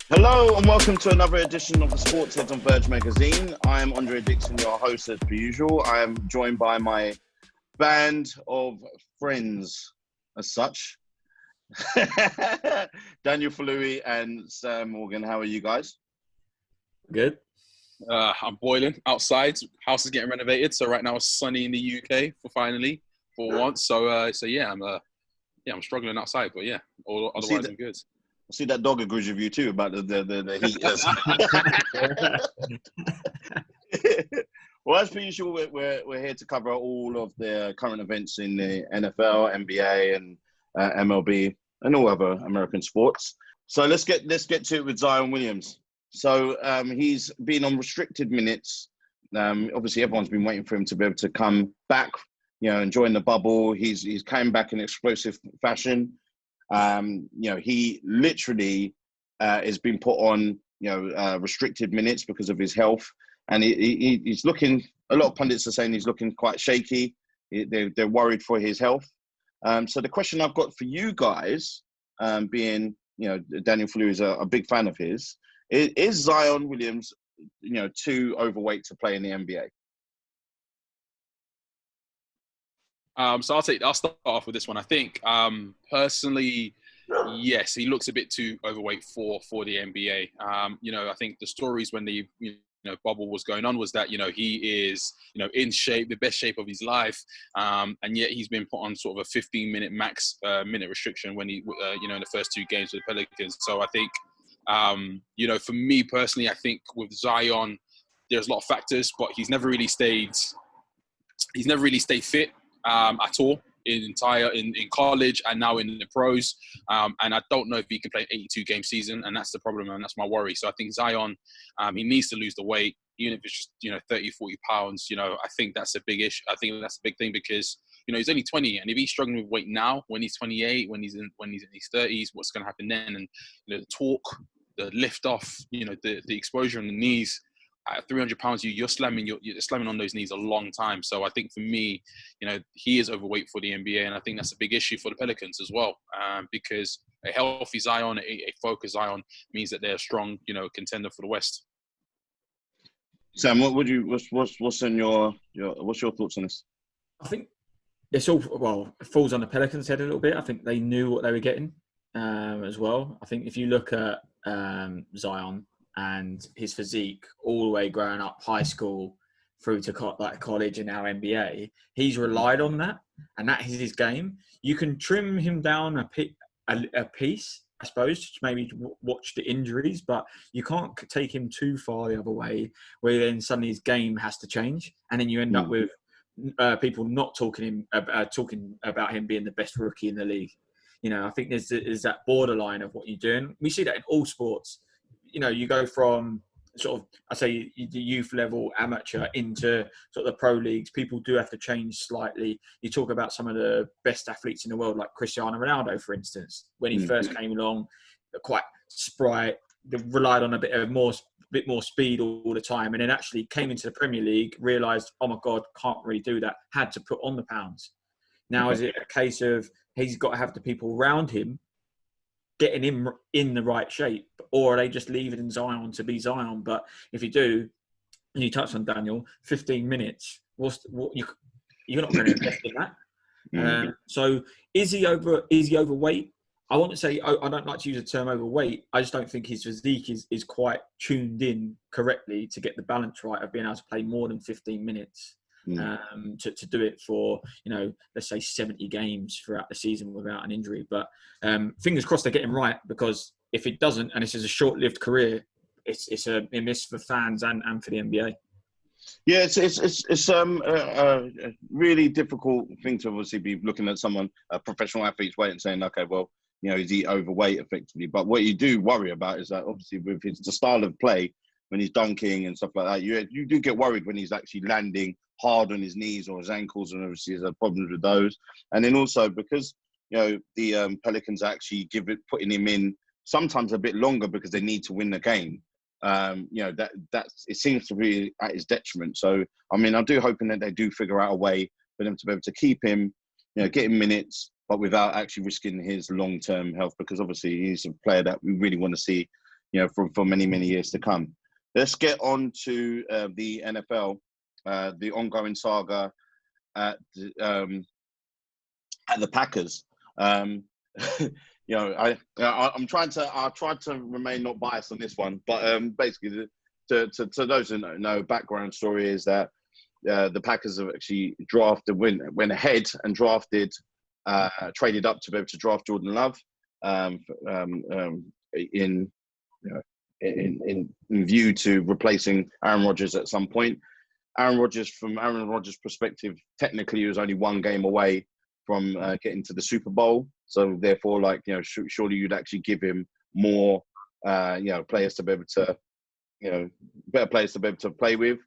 Hello and welcome to another edition of the SportsHeads on Verge magazine. I am Andre Dixon, your host as per usual. I am joined by my band of friends as such. Daniel Falui and Sam Morgan. How are you guys? Good. I'm boiling outside. House is getting renovated, so right now it's sunny in the UK for once. So yeah, I'm struggling outside, but yeah, otherwise I'm good. I see that dog agrees with you too about the heat. Well, as per usual, we're here to cover all of the current events in the NFL, NBA, and MLB, and all other American sports. So let's get to it with Zion Williams. So he's been on restricted minutes. Obviously, everyone's been waiting for him to be able to come back, and join the bubble. He's came back in explosive fashion. He literally has been put on, restricted minutes because of his health, and he's looking. A lot of pundits are saying he's looking quite shaky. They're worried for his health. So the question I've got for you guys, being Daniel Falou is a big fan of his, is Zion Williams, too overweight to play in the NBA? So I'll start off with this one. I think personally, yes, he looks a bit too overweight for the NBA. I think the stories when the bubble was going on was that he is in shape, the best shape of his life, and yet he's been put on sort of a 15-minute max minute restriction when he in the first two games with the Pelicans. So I think for me personally, I think with Zion, there's a lot of factors, but he's never really stayed fit at all in college and now in the pros. And I don't know if he can play an 82-game season, and that's the problem, and that's my worry. So I think Zion, he needs to lose the weight, even if it's just 30, 40 pounds. I think that's a big issue. I think that's a big thing because he's only 20, and if he's struggling with weight now, when he's 28, when he's in his 30s, what's going to happen then? And the torque, the lift off, the exposure on the knees. At 300 pounds, you're slamming on those knees a long time. So I think for me, he is overweight for the NBA, and I think that's a big issue for the Pelicans as well, because a healthy Zion, a focused Zion, means that they're a strong, contender for the West. Sam, what's your thoughts on this? I think it falls on the Pelicans' head a little bit. I think they knew what they were getting as well. I think if you look at Zion and his physique all the way growing up high school through to college and now NBA, he's relied on that, and that is his game. You can trim him down a piece, I suppose, to maybe watch the injuries, but you can't take him too far the other way where then suddenly his game has to change, and then you end up with people not talking about him being the best rookie in the league. I think there's that borderline of what you're doing. We see that in all sports. You go from sort of, I say, the youth level amateur into sort of the pro leagues. People do have to change slightly. You talk about some of the best athletes in the world, like Cristiano Ronaldo, for instance. When he first came along, quite spry, relied on a bit more speed all the time, and then actually came into the Premier League, realised, oh my God, can't really do that, had to put on the pounds. Now, is it a case of he's got to have the people around him getting him in the right shape, or are they just leaving Zion to be Zion? But if you do, and you touched on Daniel, 15 minutes, you're not going to invest in that. So is he overweight? I want to say, I don't like to use the term overweight. I just don't think his physique is quite tuned in correctly to get the balance right of being able to play more than 15 minutes. To do it for, let's say 70 games throughout the season without an injury. But fingers crossed they get him right, because if it doesn't, and this is a short-lived career, it's a miss for fans and for the NBA. Yeah, it's a really difficult thing to obviously be looking at someone, a professional athlete's weight, and saying, okay, well, is he overweight effectively? But what you do worry about is that obviously with the style of play, when he's dunking and stuff like that, you do get worried when he's actually landing hard on his knees or his ankles, and obviously there's problems with those. And then also because the Pelicans actually putting him in sometimes a bit longer because they need to win the game. That it seems to be at his detriment. So I mean, I do hoping that they do figure out a way for them to be able to keep him, get him minutes, but without actually risking his long-term health, because obviously he's a player that we really want to see, for many, many years to come. Let's get on to the NFL, the ongoing saga at the Packers. I tried to remain not biased on this one, but basically, to those who know, background story is that the Packers have actually went ahead and traded up to be able to draft Jordan Love in view to replacing Aaron Rodgers at some point. From Aaron Rodgers' perspective, technically he was only one game away from getting to the Super Bowl. So therefore, surely you'd actually give him more, players to be able to, better players to be able to play with,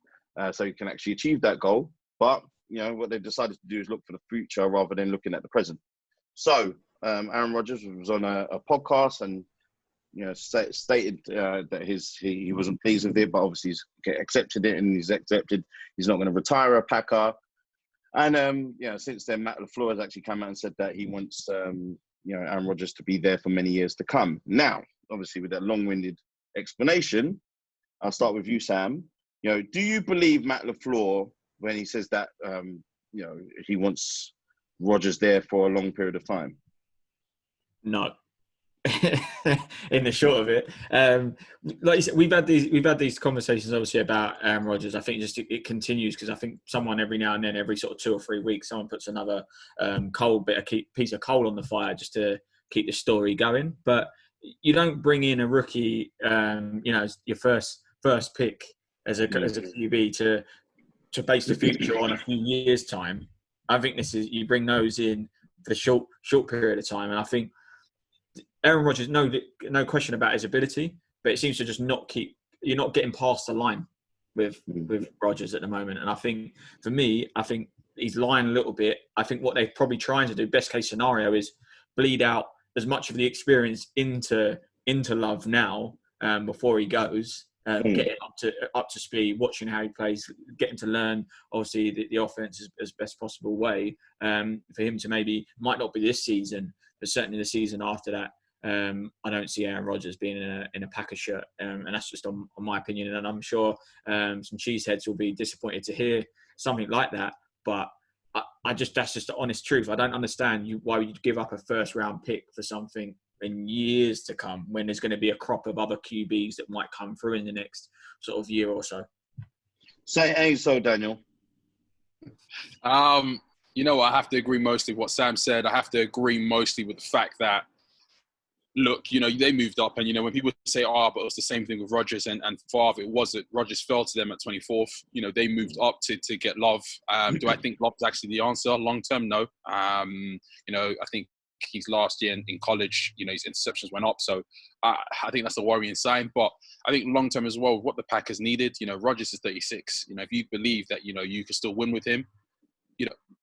so you can actually achieve that goal. But what they've decided to do is look for the future rather than looking at the present. So Aaron Rodgers was on a podcast and stated that he wasn't pleased with it, but obviously he's accepted it, and he's accepted he's not going to retire a Packer. And since then, Matt LaFleur has actually come out and said that he wants Aaron Rodgers to be there for many years to come. Now, obviously, with that long-winded explanation, I'll start with you, Sam. Do you believe Matt LaFleur when he says that he wants Rodgers there for a long period of time? No. In the short of it, like you said, we've had these conversations obviously about Rodgers. I think it continues because I think someone every now and then, every sort of 2 or 3 weeks, someone puts another piece of coal on the fire just to keep the story going. But you don't bring in a rookie, your first pick as a QB to base the future on a few years' time. I think you bring those in for a short period of time, and I think Aaron Rodgers, no question about his ability, but it seems to just you're not getting past the line with Rodgers at the moment. And I think, for me, he's lying a little bit. I think what they're probably trying to do, best case scenario, is bleed out as much of the experience into Love now before he goes, get it up to speed, watching how he plays, getting to learn, obviously, the offense as best possible way for him to might not be this season, but certainly the season after that. I don't see Aaron Rodgers being in a Packer shirt, and that's just on my opinion. And I'm sure some cheeseheads will be disappointed to hear something like that. But that's just the honest truth. I don't understand why you'd give up a first round pick for something in years to come when there's going to be a crop of other QBs that might come through in the next sort of year or so. Say so, Daniel. I have to agree mostly with what Sam said. I have to agree mostly with the fact that, look, they moved up, and when people say, but it was the same thing with Rodgers and Favre, it wasn't. Rodgers fell to them at 24th. They moved up to get Love. Do I think Love's actually the answer long term? No. I think his last year in college, his interceptions went up, so I think that's a worrying sign. But I think long term as well, what the Packers needed, Rodgers is 36. If you believe that you can still win with him,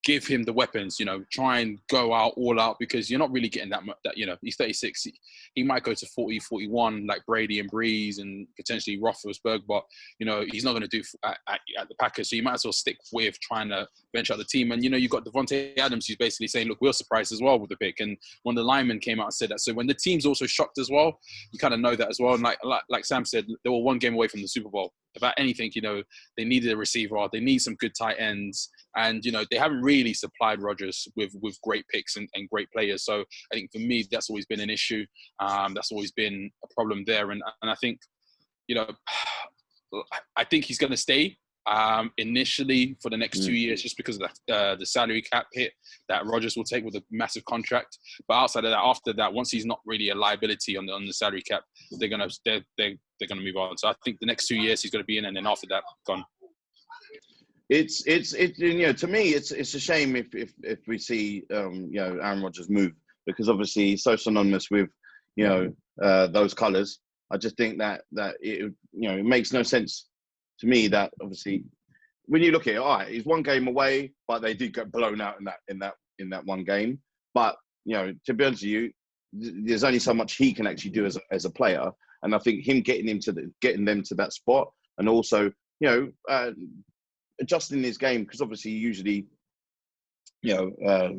give him the weapons, try and go all out, because you're not really getting that much. He's 36. He might go to 40, 41 like Brady and Breeze and potentially Roethlisberger, but he's not going to do at the Packers. So you might as well stick with trying to bench out the team. And you've got Devontae Adams, who's basically saying, "Look, we're surprised as well with the pick." And one of the linemen came out and said that. So when the team's also shocked as well, you kind of know that as well. And like Sam said, they were one game away from the Super Bowl. About anything, they needed a receiver. They need some good tight ends. And, they haven't really supplied Rodgers with great picks and great players. So I think for me, that's always been an issue. That's always been a problem there. And I think, I think he's going to stay initially for the next 2 years, just because of the salary cap hit that Rodgers will take with a massive contract. But outside of that, after that, once he's not really a liability on the salary cap, they're going to move on. So I think the next 2 years he's going to be in, and then after that, gone. It's to me it's a shame if we see Aaron Rodgers move, because obviously he's so synonymous with those colours. I just think that it makes no sense to me that obviously when you look at it, all right, he's one game away, but they did get blown out in that one game. But to be honest with you, there's only so much he can actually do as a player, and I think him getting them to that spot, and also adjusting his game, because obviously usually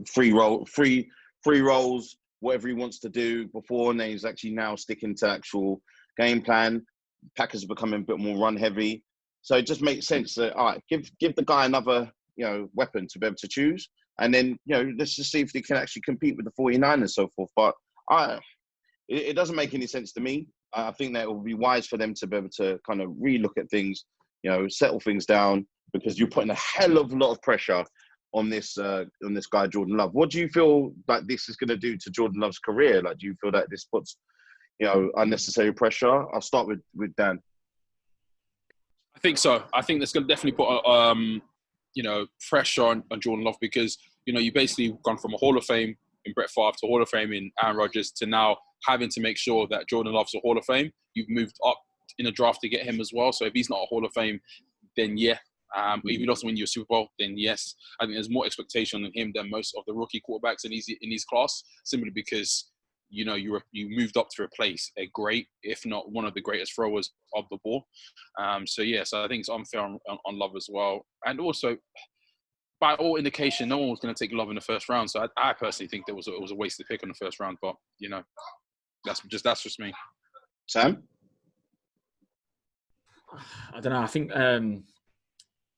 free rolls, whatever he wants to do before, and then he's actually now sticking to actual game plan. Packers are becoming a bit more run heavy. So it just makes sense that, all right, give the guy another, weapon to be able to choose. And then, let's just see if they can actually compete with the 49ers and so forth. But it doesn't make any sense to me. I think that it will be wise for them to be able to kind of relook at things, settle things down, because you're putting a hell of a lot of pressure on this guy, Jordan Love. What do you feel like this is going to do to Jordan Love's career? Like, do you feel that this puts, unnecessary pressure? I'll start with Dan. I think so. I think that's going to definitely put, pressure on Jordan Love, because, you basically gone from a Hall of Fame in Brett Favre to Hall of Fame in Aaron Rodgers to now having to make sure that Jordan Love's a Hall of Fame. You've moved up in a draft to get him as well. So if he's not a Hall of Fame, then yeah. If he doesn't win you a Super Bowl, then yes. I think there's more expectation on him than most of the rookie quarterbacks in his class, simply because, you moved up to replace a great, if not one of the greatest throwers of the ball. So I think it's unfair on Love as well. And also, by all indication, no one was going to take Love in the first round. So I personally think it was a wasted pick in the first round. But that's just me. Sam? I don't know. I think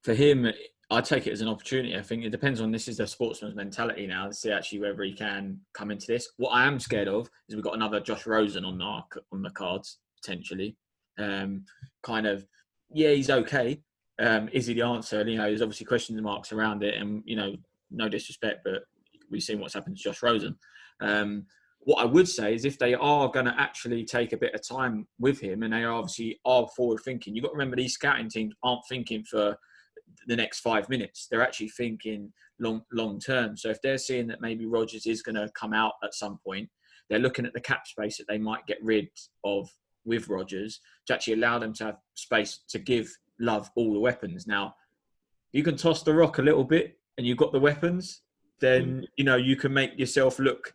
for him, I take it as an opportunity. I think it depends on, this is the sportsman's mentality now, to see actually whether he can come into this. What I am scared of is we've got another Josh Rosen on the cards, potentially. He's okay. Is he the answer? There's obviously question marks around it, and, no disrespect, but we've seen what's happened to Josh Rosen. What I would say is, if they are going to actually take a bit of time with him, and they obviously are forward thinking, you've got to remember these scouting teams aren't thinking for the next 5 minutes. They're actually thinking long term. So if they're seeing that maybe Rodgers is going to come out at some point, they're looking at the cap space that they might get rid of with Rodgers to actually allow them to have space to give Love all the weapons. Now, you can toss the rock a little bit and you've got the weapons, then, you can make yourself look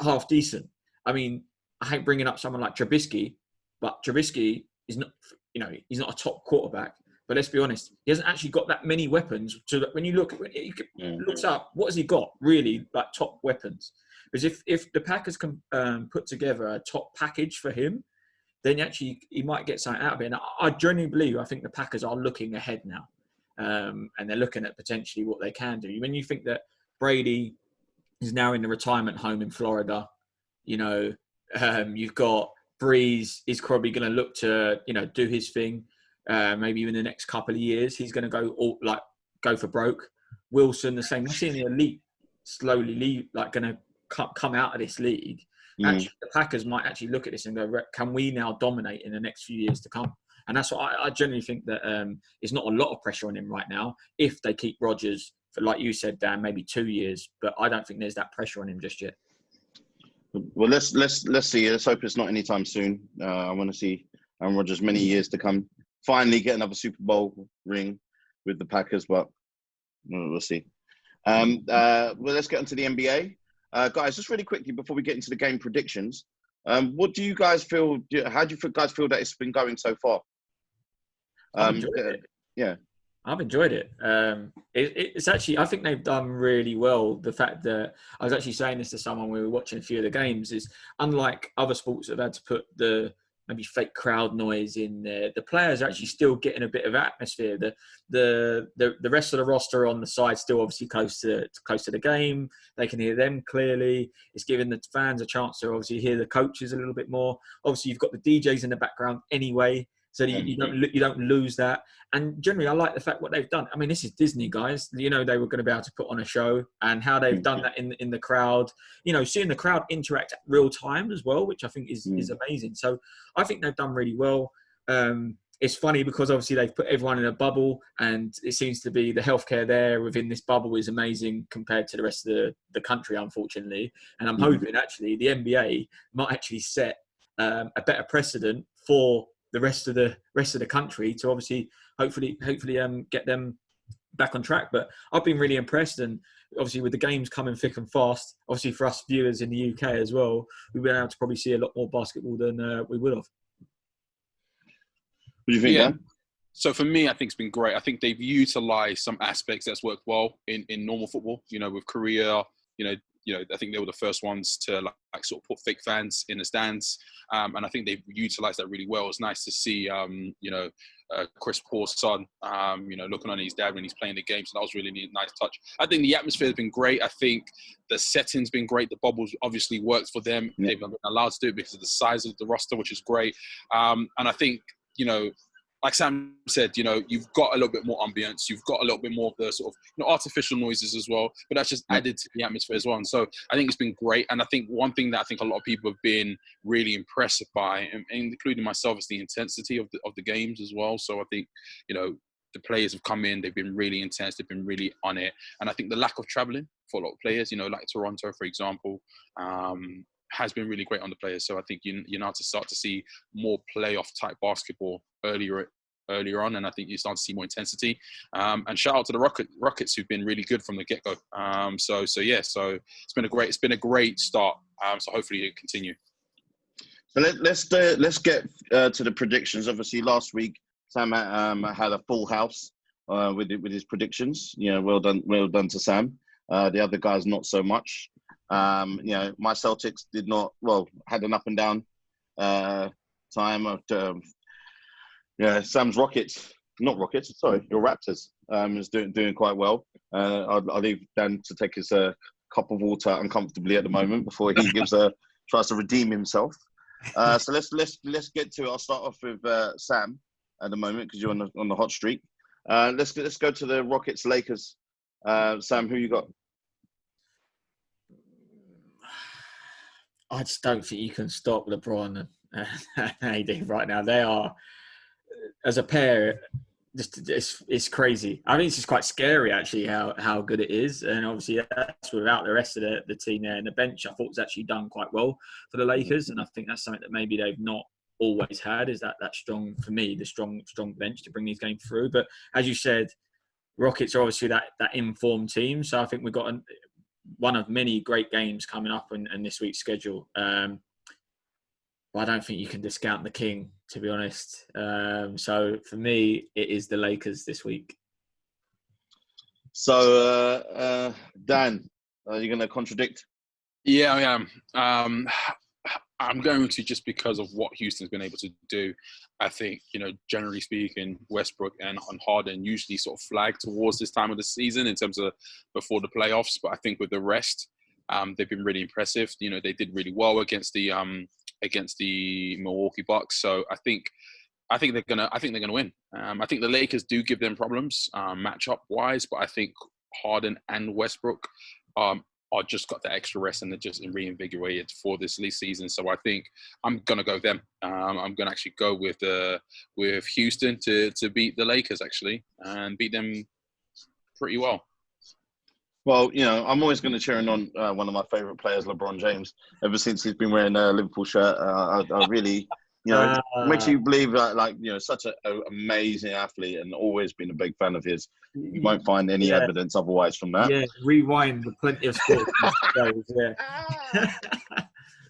half decent. I mean, I hate bringing up someone like Trubisky, but Trubisky is not, he's not a top quarterback. But let's be honest, he hasn't actually got that many weapons. So that when you look, looks up, what has he got really, like top weapons? Because if the Packers can put together a top package for him, then actually he might get something out of it. And I genuinely believe, I think the Packers are looking ahead now, and they're looking at potentially what they can do. When you think that Brady is now in the retirement home in Florida, you've got Breeze is probably going to look to do his thing. Maybe even the next couple of years, he's going to go for broke. Wilson, the same. We're seeing the elite slowly leave, going to come out of this league. Actually, the Packers might actually look at this and go, can we now dominate in the next few years to come? And that's what I generally think, that it's not a lot of pressure on him right now if they keep Rodgers for, like you said, Dan, maybe 2 years. But I don't think there's that pressure on him just yet. Well, let's see. Let's hope it's not anytime soon. I want to see Aaron Rodgers many years to come. Finally get another Super Bowl ring with the Packers, but we'll see. Well, let's get into the NBA. Guys, just really quickly before we get into the game predictions, what do you guys feel? How do you guys feel that it's been going so far? I've enjoyed it. Yeah. I've enjoyed it. It's actually, I think they've done really well. The fact that I was actually saying this to someone when we were watching a few of the games is, unlike other sports that have had to put the maybe fake crowd noise in there, the players are actually still getting a bit of atmosphere. The rest of the roster on the side still obviously close to the game. They can hear them clearly. It's giving the fans a chance to obviously hear the coaches a little bit more. Obviously, you've got the DJs in the background anyway, so you don't lose that. And generally, I like the fact what they've done. I mean, this is Disney, guys. They were going to be able to put on a show, and how they've done that in the crowd. Seeing the crowd interact at real time as well, which I think is amazing. So I think they've done really well. It's funny because obviously they've put everyone in a bubble, and it seems to be the healthcare there within this bubble is amazing compared to the rest of the country, unfortunately. And I'm hoping actually the NBA might actually set a better precedent for the rest of the country to obviously hopefully get them back on track. But I've been really impressed, and obviously with the games coming thick and fast, obviously for us viewers in the UK as well, we've been able to probably see a lot more basketball than we would have. What do you think, Dan? So for me, I think it's been great. I think they've utilised some aspects that's worked well in normal football. With Korea, I think they were the first ones to like sort of put fake fans in the stands, and I think they've utilised that really well. It's nice to see, Chris Paul's son, looking on his dad when he's playing the game. So that was really nice touch. I think the atmosphere has been great. I think the setting's been great. The bubbles obviously worked for them. Yeah. They've been allowed to do it because of the size of the roster, which is great. And I think, like Sam said, you've got a little bit more ambience. You've got a little bit more of the sort of artificial noises as well. But that's just added to the atmosphere as well. And so I think it's been great. And I think one thing that I think a lot of people have been really impressed by, including myself, is the intensity of the games as well. So I think, the players have come in. They've been really intense. They've been really on it. And I think the lack of traveling for a lot of players, like Toronto, for example, has been really great on the players. So I think you now to start to see more playoff type basketball earlier on, and I think you start to see more intensity. And shout out to the Rockets who've been really good from the get-go. So it's been a great start. So hopefully it continue. So let's get to the predictions. Obviously, last week Sam had a full house with his predictions. Well done to Sam. The other guys not so much. My Celtics had an up and down time. Sam's your Raptors is doing quite well. I'll leave Dan to take his cup of water uncomfortably at the moment before he tries to redeem himself. So let's get to it. I'll start off with Sam at the moment because you're on the hot streak. Let's go to the Rockets Lakers. Sam, who you got? I just don't think you can stop LeBron and AD right now. They are, as a pair, it's crazy. I think it's just quite scary actually how good it is. And obviously that's without the rest of the team there. And the bench I thought was actually done quite well for the Lakers. And I think that's something that maybe they've not always had, is that strong, for me, the strong bench to bring these games through. But as you said, Rockets are obviously that informed team. So I think we've got one of many great games coming up in this week's schedule. But I don't think you can discount the King, to be honest. So for me, it is the Lakers this week. So Dan, are you going to contradict? Yeah, I am. I'm going to, just because of what Houston's been able to do. I think, generally speaking, Westbrook and Harden usually sort of flag towards this time of the season in terms of before the playoffs. But I think with the rest, they've been really impressive. They did really well against the Milwaukee Bucks. So I think they're gonna win. I think the Lakers do give them problems matchup wise, but I think Harden and Westbrook are just got the extra rest and they're just reinvigorated for this season. So I think I'm gonna go with them. I'm gonna actually go with Houston to beat the Lakers actually and beat them pretty well. Well, I'm always going to cheer on one of my favourite players, LeBron James. Ever since he's been wearing a Liverpool shirt, I really, it makes you believe that, such an amazing athlete and always been a big fan of his. You won't find any evidence otherwise from that. Yeah, rewind the plenty of sports.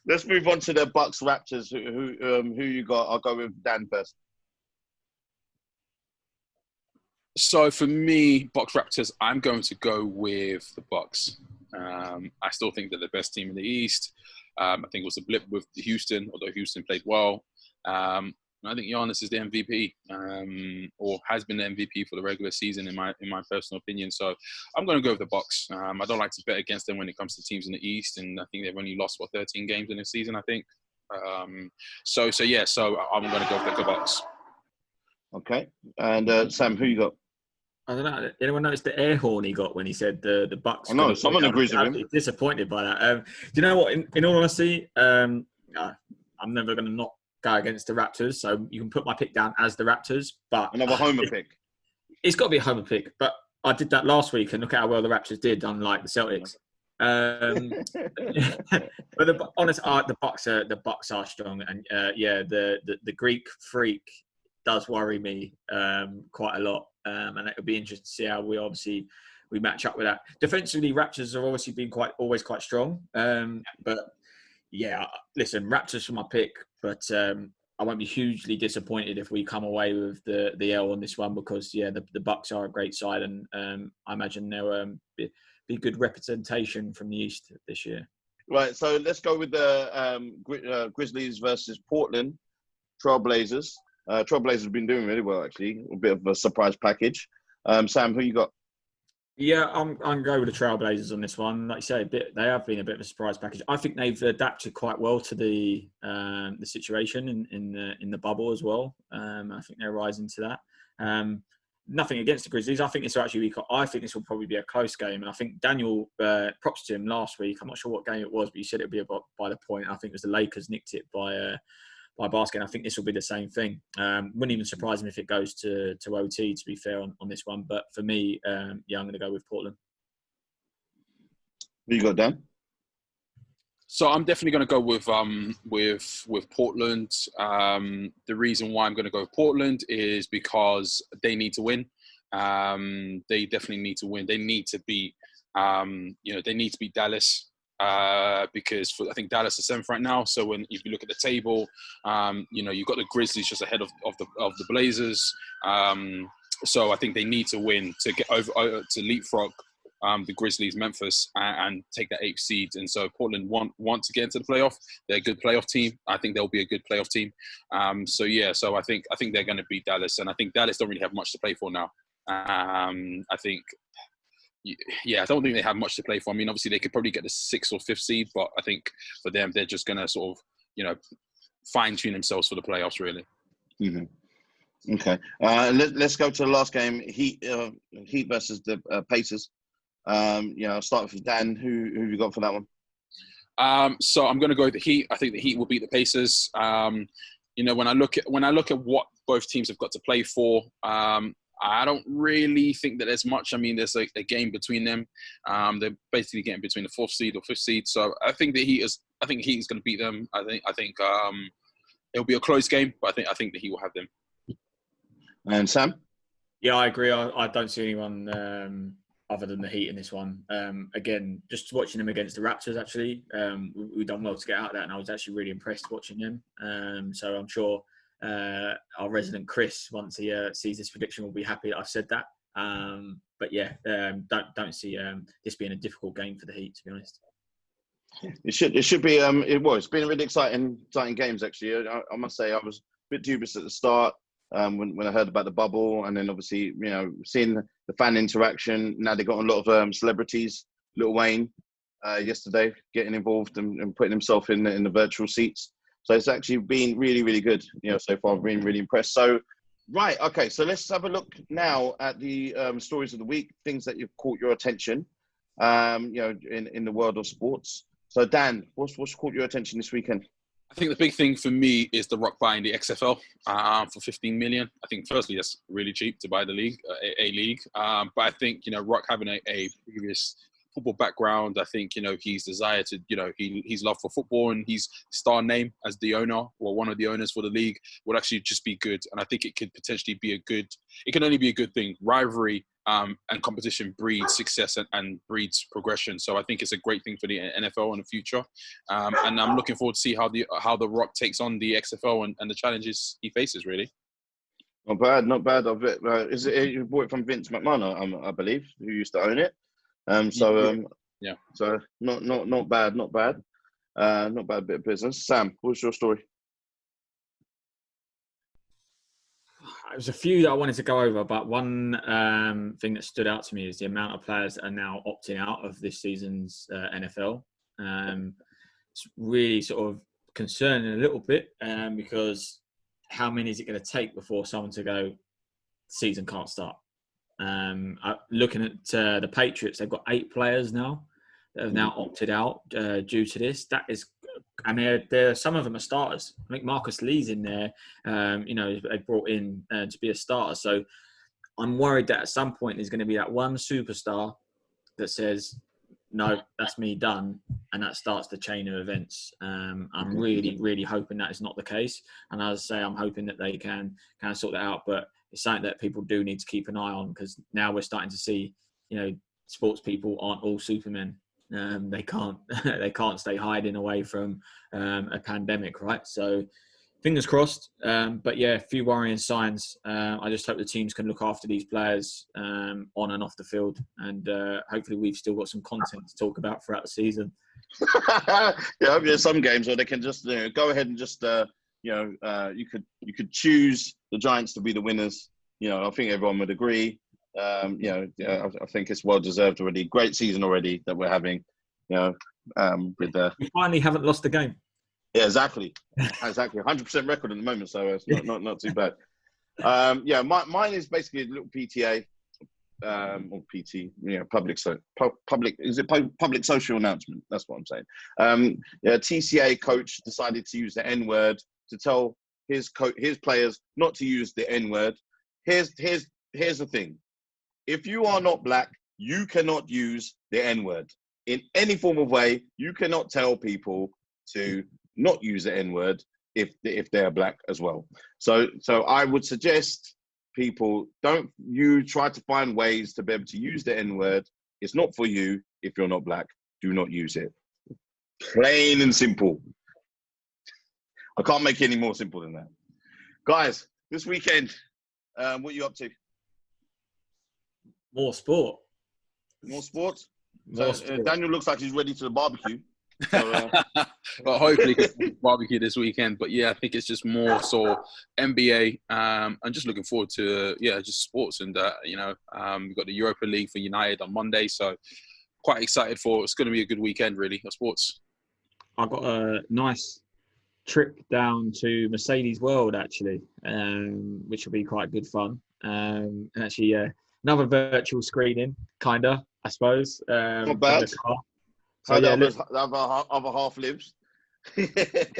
Let's move on to the Bucks Raptors. Who you got? I'll go with Dan first. So for me, Bucks Raptors, I'm going to go with the Bucks. I still think they're the best team in the East. I think it was a blip with Houston, although Houston played well. I think Giannis is the MVP, or has been the MVP for the regular season in my personal opinion. So I'm going to go with the Bucks. I don't like to bet against them when it comes to teams in the East, and I think they've only lost 13 games in this season, I think. So I'm going to go with the Bucks. Okay, and Sam, who you got? I don't know. Anyone notice the air horn he got when he said the Bucks? I know someone agrees with him. I'm disappointed by that. Do you know what? In all honesty, I'm never going to not go against the Raptors. So you can put my pick down as the Raptors. But another homer pick. It's got to be a homer pick. But I did that last week, and look at how well the Raptors did, unlike the Celtics. But the Bucks are strong, and the Greek freak does worry me quite a lot. And it would be interesting to see how we match up with that. Defensively, Raptors have obviously been always quite strong. But yeah, listen, Raptors for my pick. But I won't be hugely disappointed if we come away with the L on this one because the Bucks are a great side, and I imagine they'll be good representation from the East this year. Right, so let's go with the Grizzlies versus Portland Trailblazers. Trailblazers have been doing really well, actually. A bit of a surprise package. Sam, who you got? Yeah, I'm going with the Trailblazers on this one. Like you say, they have been a bit of a surprise package. I think they've adapted quite well to the situation in the bubble as well. I think they're rising to that. Nothing against the Grizzlies. I think this will probably be a close game. And I think Daniel, props to him last week. I'm not sure what game it was, but you said it'd be by the point. I think it was the Lakers nicked it by basket. I think this will be the same thing. Wouldn't even surprise me if it goes to OT, to be fair, on this one. But for me, I'm going to go with Portland. Who you got, Dan? So I'm definitely going to go with Portland. The reason why I'm going to go with Portland is because they need to win. They definitely need to win. They need to beat. They need to beat Dallas. Because I think Dallas is 7th right now. So if you look at the table, you've got the Grizzlies just ahead of the Blazers. So I think they need to win to get over to leapfrog the Grizzlies, Memphis, and take that 8th seed. And so Portland want to get into the playoff. They're a good playoff team. I think they'll be a good playoff team. So I think they're going to beat Dallas, and I think Dallas don't really have much to play for now. I think. Yeah, I don't think they have much to play for. I mean, obviously they could probably get the 6th or 5th seed, but I think for them, they're just going to sort of, fine tune themselves for the playoffs, really. Mm-hmm. Okay. Let's go to the last game. Heat versus the Pacers. I'll start with Dan. Who have you got for that one? So I'm going to go with the Heat. I think the Heat will beat the Pacers. When I look at what both teams have got to play for, I don't really think that there's much. I mean, there's a game between them. They're basically getting between the 4th seed or 5th seed. So I think the Heat is going to beat them. I think it'll be a close game, but I think the Heat will have them. And Sam? Yeah, I agree. I don't see anyone other than the Heat in this one. Again, just watching them against the Raptors, actually, we've done well to get out of that, and I was actually really impressed watching them. So I'm sure our resident Chris, once he sees this prediction, will be happy that I've said that. But yeah, don't see this being a difficult game for the Heat, to be honest. It should be. It's been a really exciting games, actually. I must say I was a bit dubious at the start when I heard about the bubble, and then obviously seeing the fan interaction. Now they got a lot of celebrities. Lil Wayne yesterday getting involved and putting himself in the virtual seats. So it's actually been really, really good, so far. I've been really impressed. So, right, okay, so let's have a look now at the stories of the week, things that have caught your attention, in the world of sports. So, Dan, what's caught your attention this weekend? I think the big thing for me is The Rock buying the XFL for $15 million. I think, firstly, that's really cheap to buy the league, a league. But I think, Rock having a previous football background, I think his desire to his love for football and his star name as the owner or one of the owners for the league would actually just be good. And I think it could potentially be it can only be a good thing. Rivalry and competition breeds success and breeds progression. So I think it's a great thing for the NFL in the future. And I'm looking forward to see how the Rock takes on the XFL and the challenges he faces, really. Not bad. Is it you bought it from Vince McMahon, I believe, who used to own it. Yeah. So not bad. Not bad bit of business. Sam, what's your story? There's a few that I wanted to go over, but one thing that stood out to me is the amount of players that are now opting out of this season's NFL. It's really sort of concerning a little bit because how many is it going to take before someone to go, season can't start? Looking at the Patriots, they've got 8 players now that have now opted out due to this. That is, and they're some of them are starters. I think Marcus Lee's in there. They brought in to be a starter. So I'm worried that at some point there's going to be that one superstar that says, "No, that's me done," and that starts the chain of events. I'm really, really hoping that is not the case. And as I say, I'm hoping that they can sort that out. But it's something that people do need to keep an eye on because now we're starting to see, sports people aren't all Supermen. They can't stay hiding away from a pandemic, right? So Fingers crossed. But yeah, a few worrying signs. I just hope the teams can look after these players on and off the field, and hopefully we've still got some content to talk about throughout the season. Yeah, I hope there's some games where they can just go ahead and just you could choose the Giants to be the winners. I think everyone would agree. I think it's well deserved already. Great season already that we're having. With we finally haven't lost a game. Yeah, exactly. 100% record at the moment, so it's not too bad. Mine is basically a little PTA. Or PT, public social announcement. That's what I'm saying. TCA coach decided to use the N-word to tell his players not to use the N-word. Here's the thing: if you are not black, you cannot use the N-word in any form of way. You cannot tell people to not use the N-word if they're black as well. So I would suggest people, don't you try to find ways to be able to use the N-word. It's not for you. If you're not black, do not use it. Plain and simple. I can't make it any more simple than that. Guys, this weekend, what are you up to? More sport. More sports? More sport. Daniel looks like he's ready to the barbecue. So, well, hopefully barbecue this weekend. But yeah, I think it's just more so NBA. I'm just looking forward to just sports, and we've got the Europa League for United on Monday, so quite excited for. It's going to be a good weekend, really, of sports. I got a nice trip down to Mercedes World actually, which will be quite good fun. And actually, another virtual screening, kinda, I suppose. Not bad. So the other half lives.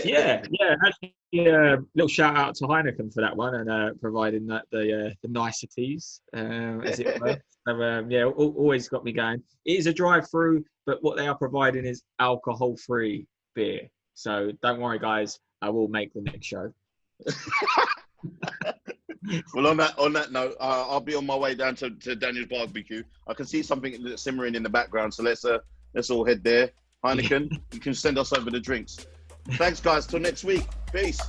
yeah. Actually, little shout out to Heineken for that one, and providing that the niceties, as it were. So, always got me going. It is a drive-through, but what they are providing is alcohol-free beer. So don't worry, guys. I will make the next show. Well, on that note, I'll be on my way down to Daniel's barbecue. I can see something simmering in the background, so let's all head there. Heineken, you can send us over the drinks. Thanks, guys. Till next week. Peace.